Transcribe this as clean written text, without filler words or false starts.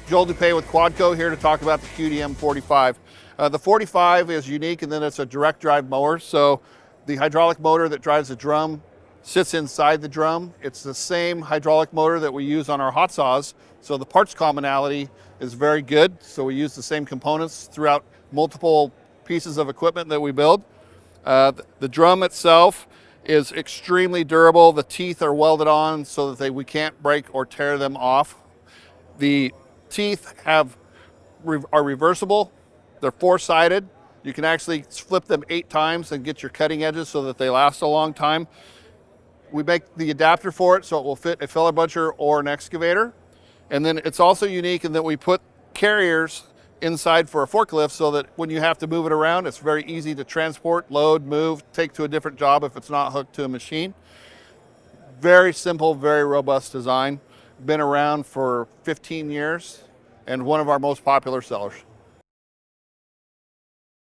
Joel DuPay with Quadco here to talk about the QDM 45. The 45 is unique and then it's a direct drive mower. So the hydraulic motor that drives the drum sits inside the drum. It's the same hydraulic motor that we use on our hot saws. So the parts commonality is very good. So we use the same components throughout multiple pieces of equipment that we build. The drum itself is extremely durable. The teeth are welded on so that we can't break or tear them off. The teeth are reversible. They're four-sided. You can actually flip them 8 times and get your cutting edges so that they last a long time. We make the adapter for it so it will fit a feller buncher or an excavator. And then it's also unique in that we put carriers inside for a forklift so that when you have to move it around, it's very easy to transport, load, move, take to a different job if it's not hooked to a machine. Very simple, very robust design. Been around for 15 years and one of our most popular sellers.